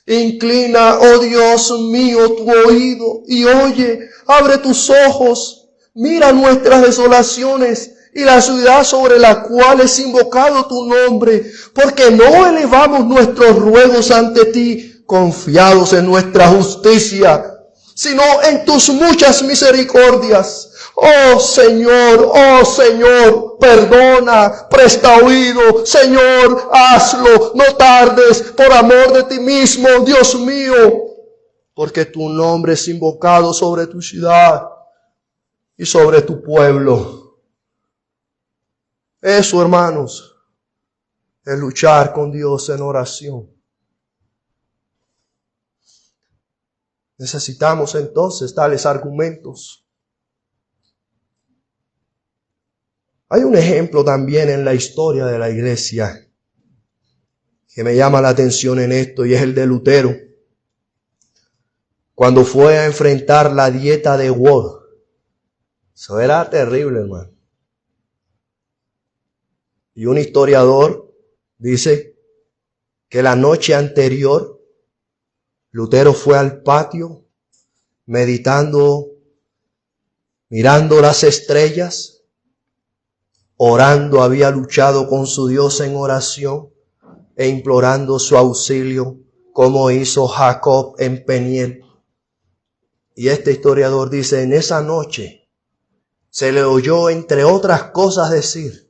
Inclina, oh Dios mío, tu oído y oye, abre tus ojos, mira nuestras desolaciones y la ciudad sobre la cual es invocado tu nombre, porque no elevamos nuestros ruegos ante ti, confiados en nuestra justicia, sino en tus muchas misericordias. Oh Señor, perdona, presta oído, Señor, hazlo, no tardes, por amor de ti mismo, Dios mío, porque tu nombre es invocado sobre tu ciudad y sobre tu pueblo. Eso, hermanos, es luchar con Dios en oración. Necesitamos entonces tales argumentos. Hay un ejemplo también en la historia de la iglesia que me llama la atención en esto, y es el de Lutero. Cuando fue a enfrentar la dieta de Worms. Eso era terrible, hermano. Y un historiador dice que la noche anterior Lutero fue al patio meditando, mirando las estrellas, orando, había luchado con su Dios en oración e implorando su auxilio, como hizo Jacob en Peniel. Y este historiador dice, en esa noche se le oyó, entre otras cosas, decir: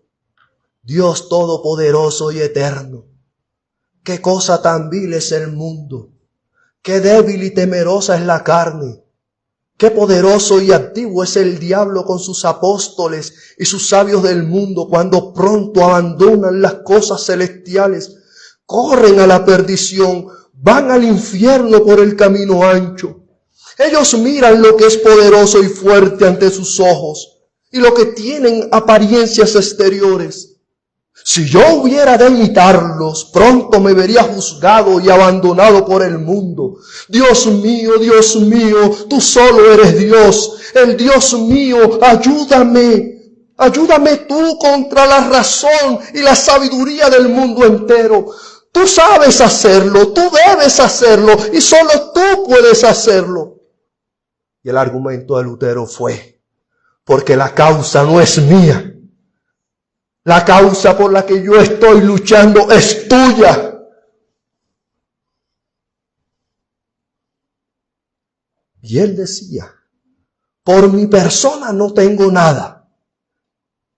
Dios todopoderoso y eterno, qué cosa tan vil es el mundo, qué débil y temerosa es la carne, qué poderoso y activo es el diablo con sus apóstoles y sus sabios del mundo, cuando pronto abandonan las cosas celestiales, corren a la perdición, van al infierno por el camino ancho. Ellos miran lo que es poderoso y fuerte ante sus ojos y lo que tienen apariencias exteriores. Si yo hubiera de imitarlos, pronto me vería juzgado y abandonado por el mundo. Dios mío, tú solo eres Dios. El Dios mío, ayúdame. Ayúdame tú contra la razón y la sabiduría del mundo entero. Tú sabes hacerlo, tú debes hacerlo y solo tú puedes hacerlo. Y el argumento de Lutero fue: porque la causa no es mía. La causa por la que yo estoy luchando es tuya. Y él decía: por mi persona no tengo nada,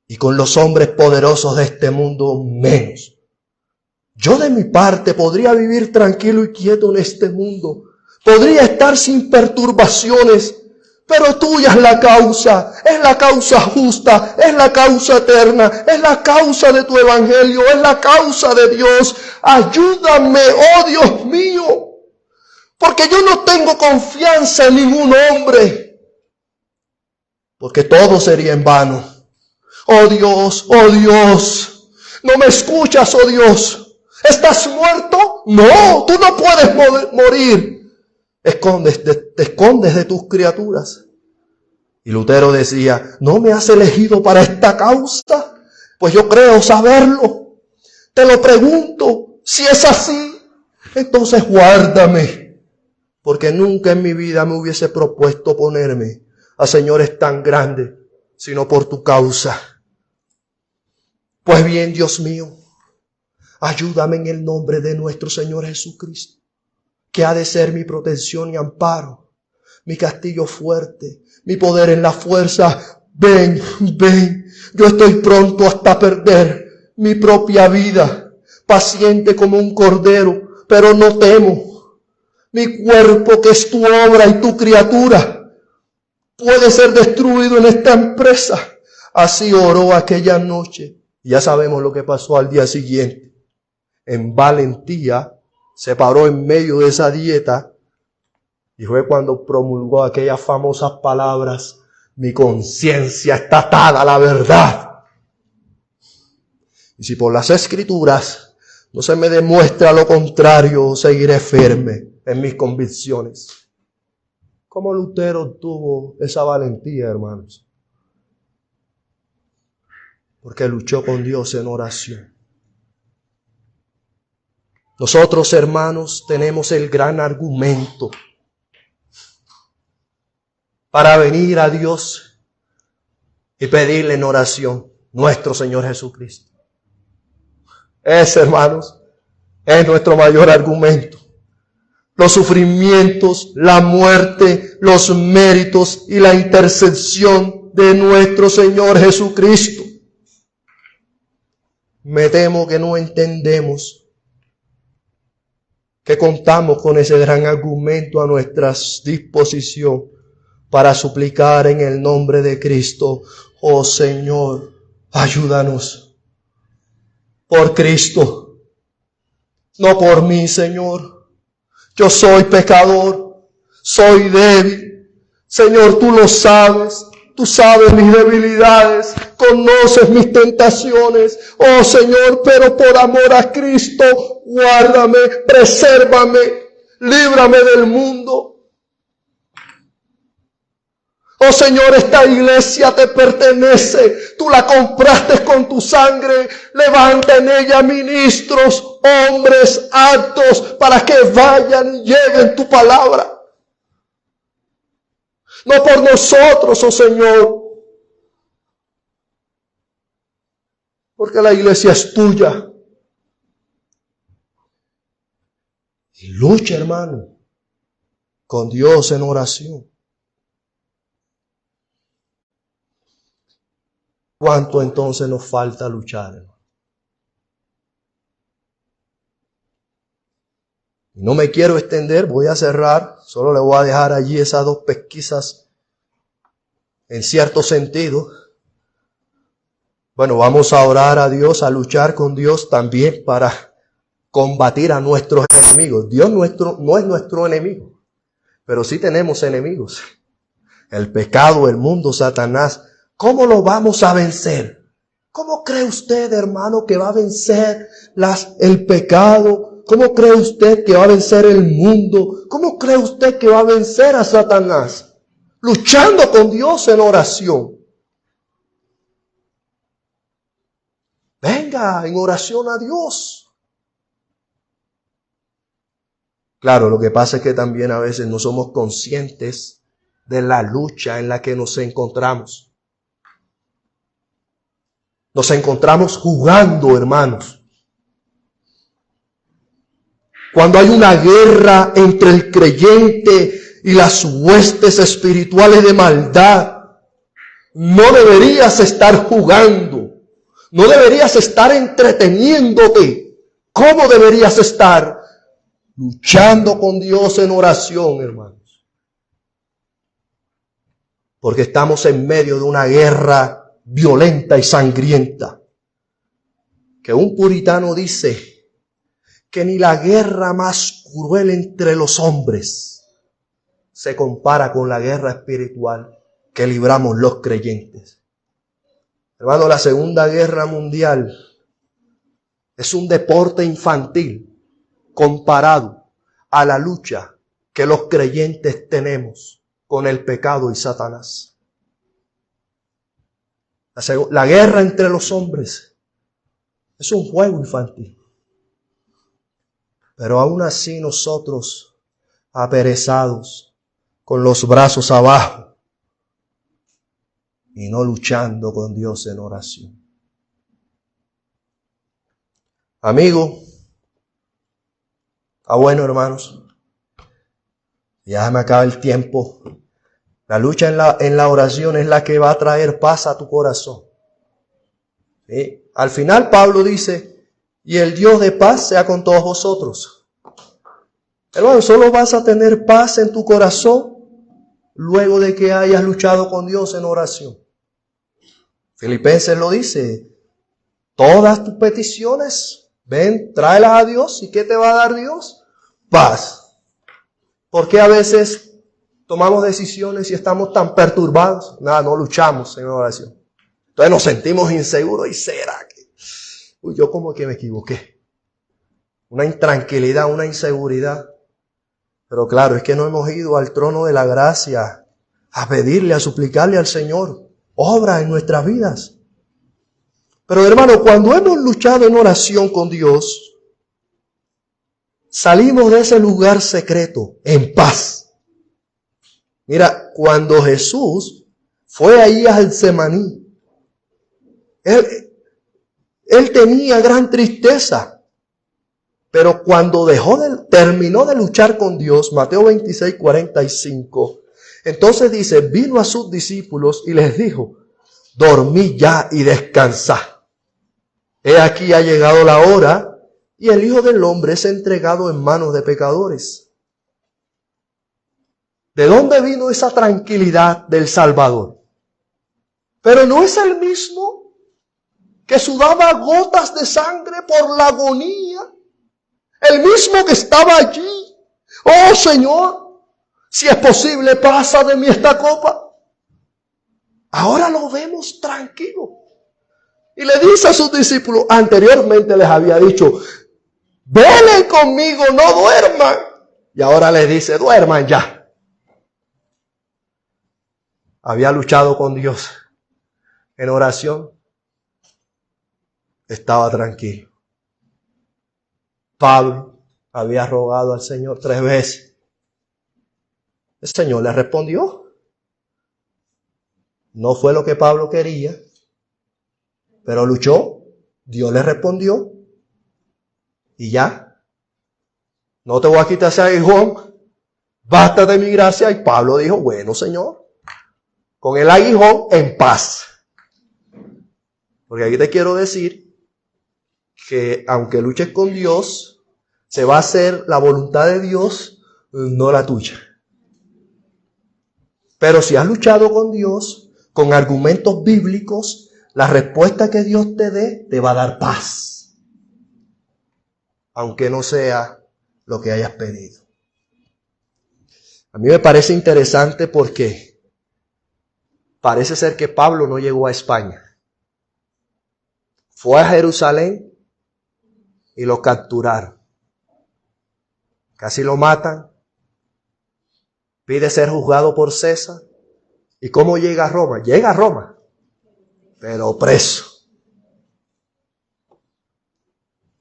y con los hombres poderosos de este mundo menos. Yo de mi parte podría vivir tranquilo y quieto en este mundo, podría estar sin perturbaciones, pero tuya es la causa justa, es la causa eterna, es la causa de tu evangelio, es la causa de Dios. Ayúdame, oh Dios mío, porque yo no tengo confianza en ningún hombre, porque todo sería en vano. Oh Dios, no me escuchas, oh Dios. ¿Estás muerto? No, tú no puedes morir. Te escondes de tus criaturas. Y Lutero decía: ¿no me has elegido para esta causa? Pues yo creo saberlo. Te lo pregunto, si es así, entonces guárdame, porque nunca en mi vida me hubiese propuesto ponerme a señores tan grandes, sino por tu causa. Pues bien, Dios mío, ayúdame en el nombre de nuestro Señor Jesucristo, que ha de ser mi protección y amparo, mi castillo fuerte, mi poder en la fuerza. Ven, yo estoy pronto hasta perder mi propia vida, paciente como un cordero, pero no temo. Mi cuerpo, que es tu obra y tu criatura, puede ser destruido en esta empresa. Así oró aquella noche. Ya sabemos lo que pasó al día siguiente. En valentía se paró en medio de esa dieta y fue cuando promulgó aquellas famosas palabras: mi conciencia está atada a la verdad. Y si por las Escrituras no se me demuestra lo contrario, seguiré firme en mis convicciones. ¿Cómo Lutero tuvo esa valentía, hermanos? Porque luchó con Dios en oración. Nosotros, hermanos, tenemos el gran argumento para venir a Dios y pedirle en oración nuestro Señor Jesucristo. Ese, hermanos, es nuestro mayor argumento. Los sufrimientos, la muerte, los méritos y la intercesión de nuestro Señor Jesucristo. Me temo que no entendemos que contamos con ese gran argumento a nuestra disposición para suplicar en el nombre de Cristo: oh Señor, ayúdanos. Por Cristo, no por mí, Señor. Yo soy pecador, soy débil. Señor, tú lo sabes. Tú sabes mis debilidades, conoces mis tentaciones. Oh Señor, pero por amor a Cristo, guárdame, presérvame, líbrame del mundo. Oh Señor, esta iglesia te pertenece. Tú la compraste con tu sangre. Levanta en ella ministros, hombres aptos para que vayan y lleven tu palabra. No por nosotros, oh Señor, porque la iglesia es tuya. Y lucha, hermano, con Dios en oración. ¿Cuánto entonces nos falta luchar, hermano? No me quiero extender, voy a cerrar, solo le voy a dejar allí esas dos pesquisas en cierto sentido. Bueno, vamos a orar a Dios, a luchar con Dios también para combatir a nuestros enemigos. Dios no es nuestro enemigo, pero sí tenemos enemigos. El pecado, el mundo, Satanás. ¿Cómo lo vamos a vencer? ¿Cómo cree usted, hermano, que va a vencer el pecado? ¿Cómo cree usted que va a vencer el mundo? ¿Cómo cree usted que va a vencer a Satanás? Luchando con Dios en oración. Venga en oración a Dios. Claro, lo que pasa es que también a veces no somos conscientes de la lucha en la que nos encontramos. Nos encontramos jugando, hermanos. Cuando hay una guerra entre el creyente y las huestes espirituales de maldad, no deberías estar jugando, no deberías estar entreteniéndote. ¿Cómo deberías estar? Luchando con Dios en oración, hermanos. Porque estamos en medio de una guerra violenta y sangrienta. Que un puritano dice que ni la guerra más cruel entre los hombres se compara con la guerra espiritual que libramos los creyentes. Hermano, la Segunda Guerra Mundial es un deporte infantil comparado a la lucha que los creyentes tenemos con el pecado y Satanás. La guerra entre los hombres es un juego infantil. Pero aún así nosotros, aperezados, con los brazos abajo y no luchando con Dios en oración. Amigo, bueno, hermanos, ya me acaba el tiempo. La lucha en la oración es la que va a traer paz a tu corazón. ¿Sí? Al final Pablo dice: y el Dios de paz sea con todos vosotros. Hermano, solo vas a tener paz en tu corazón luego de que hayas luchado con Dios en oración. Filipenses lo dice, todas tus peticiones, ven, tráelas a Dios. ¿Y qué te va a dar Dios? Paz. ¿Por qué a veces tomamos decisiones y estamos tan perturbados? Nada, no luchamos en oración. Entonces nos sentimos inseguros. ¿Y será que? Yo como que me equivoqué. Una intranquilidad, una inseguridad. Pero claro, es que no hemos ido al trono de la gracia a pedirle, a suplicarle al Señor. Obra en nuestras vidas. Pero hermano, cuando hemos luchado en oración con Dios, salimos de ese lugar secreto en paz. Mira, cuando Jesús fue ahí a Getsemaní, él tenía gran tristeza. Pero cuando terminó de luchar con Dios, Mateo 26, 45, entonces dice, vino a sus discípulos y les dijo, dormid ya y descansad. He aquí ha llegado la hora y el Hijo del Hombre es entregado en manos de pecadores. ¿De dónde vino esa tranquilidad del Salvador? Pero no es el mismo que sudaba gotas de sangre por la agonía. El mismo que estaba allí. Oh Señor, si es posible, pasa de mí esta copa. Ahora lo vemos tranquilo. Y le dice a sus discípulos, anteriormente les había dicho, velen conmigo, no duerman. Y ahora les dice, duerman ya. Había luchado con Dios en oración. Estaba tranquilo. Pablo había rogado al Señor 3 veces. El Señor le respondió. No fue lo que Pablo quería, pero luchó. Dios le respondió. Y ya. No te voy a quitar ese aguijón. Basta de mi gracia. Y Pablo dijo, bueno Señor, con el aguijón en paz. Porque aquí te quiero decir que aunque luches con Dios, se va a hacer la voluntad de Dios, no la tuya. Pero si has luchado con Dios, con argumentos bíblicos, la respuesta que Dios te dé, te va a dar paz. Aunque no sea lo que hayas pedido. A mí me parece interesante porque parece ser que Pablo no llegó a España. Fue a Jerusalén y lo capturaron. Casi lo matan. Pide ser juzgado por César. ¿Y cómo llega a Roma? Llega a Roma, pero preso.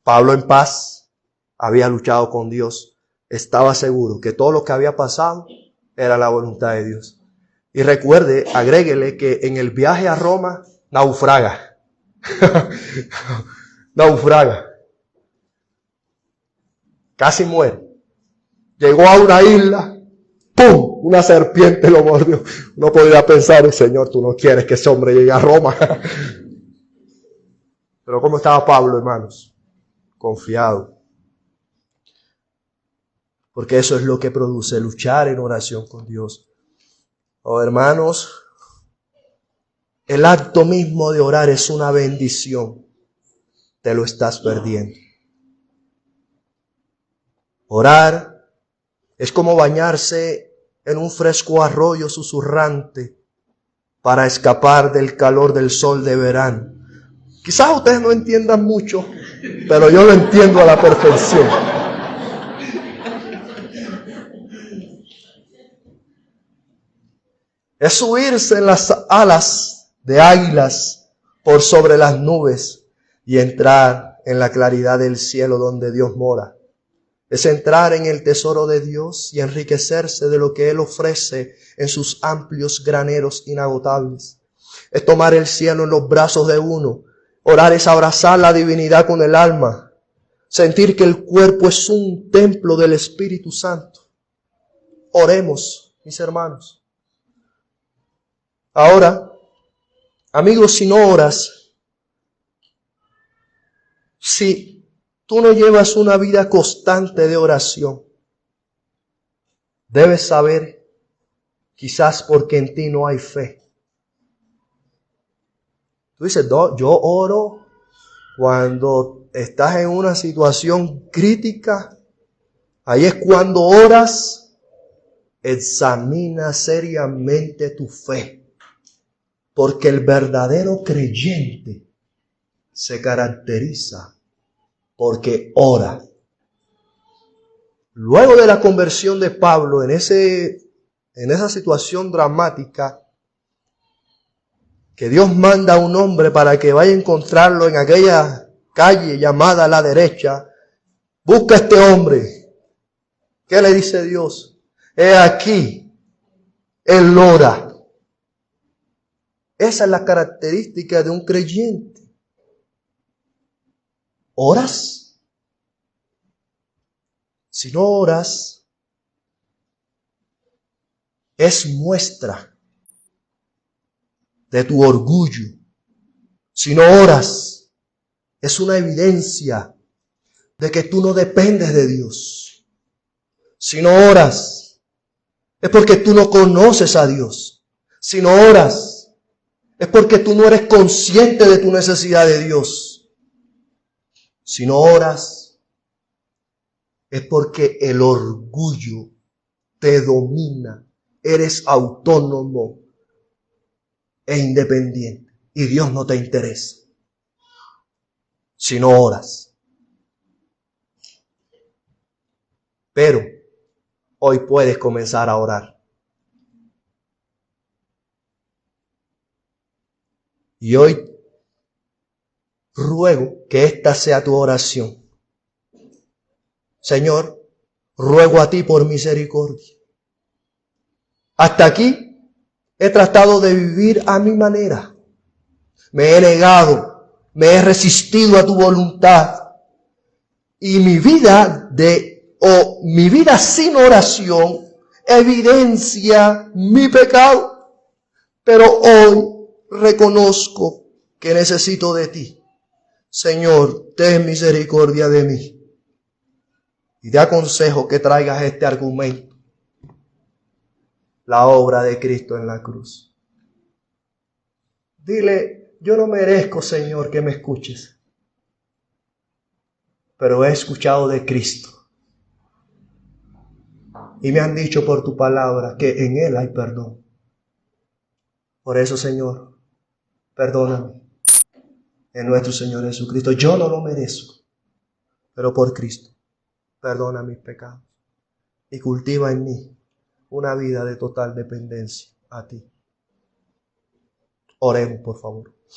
Pablo en paz había luchado con Dios. Estaba seguro que todo lo que había pasado era la voluntad de Dios. Y recuerde, agréguele que en el viaje a Roma naufraga. Naufraga. Casi muere. Llegó a una isla, ¡pum! Una serpiente lo mordió. No podía pensar, Señor, tú no quieres que ese hombre llegue a Roma. Pero ¿cómo estaba Pablo, hermanos? Confiado. Porque eso es lo que produce luchar en oración con Dios. Oh, hermanos, el acto mismo de orar es una bendición. Te lo estás perdiendo. Orar es como bañarse en un fresco arroyo susurrante para escapar del calor del sol de verano. Quizás ustedes no entiendan mucho, pero yo lo entiendo a la perfección. Es subirse en las alas de águilas por sobre las nubes y entrar en la claridad del cielo donde Dios mora. Es entrar en el tesoro de Dios y enriquecerse de lo que Él ofrece en sus amplios graneros inagotables. Es tomar el cielo en los brazos de uno. Orar es abrazar la divinidad con el alma. Sentir que el cuerpo es un templo del Espíritu Santo. Oremos, mis hermanos. Ahora, amigos, si no oras, si tú no llevas una vida constante de oración, Debes saber, quizás porque en ti no hay fe. Tú dices, no, yo oro cuando estás en una situación crítica. Ahí es cuando oras. Examina seriamente tu fe. Porque el verdadero creyente se caracteriza porque ora. Luego de la conversión de Pablo en esa situación dramática, que Dios manda a un hombre para que vaya a encontrarlo en aquella calle llamada a la derecha, busca a este hombre. ¿Qué le dice Dios? He aquí, él ora. Esa es la característica de un creyente. ¿Oras? Si no oras, es muestra de tu orgullo. Si no oras, es una evidencia de que tú no dependes de Dios. Si no oras, es porque tú no conoces a Dios. Si no oras, es porque tú no eres consciente de tu necesidad de Dios. Si no oras, es porque el orgullo te domina. Eres autónomo e independiente. Y Dios no te interesa. Si no oras. Pero hoy puedes comenzar a orar. Y hoy ruego que esta sea tu oración. Señor, ruego a ti por misericordia. Hasta aquí he tratado de vivir a mi manera. Me he negado, me he resistido a tu voluntad. Y mi vida mi vida sin oración evidencia mi pecado. Pero hoy reconozco que necesito de ti. Señor, ten misericordia de mí. Y te aconsejo que traigas este argumento. La obra de Cristo en la cruz. Dile, yo no merezco, Señor, que me escuches. Pero he escuchado de Cristo. Y me han dicho por tu palabra que en Él hay perdón. Por eso, Señor, perdóname. En nuestro Señor Jesucristo. Yo no lo merezco. Pero por Cristo, perdona mis pecados. Y cultiva en mí una vida de total dependencia a ti. Oremos, por favor.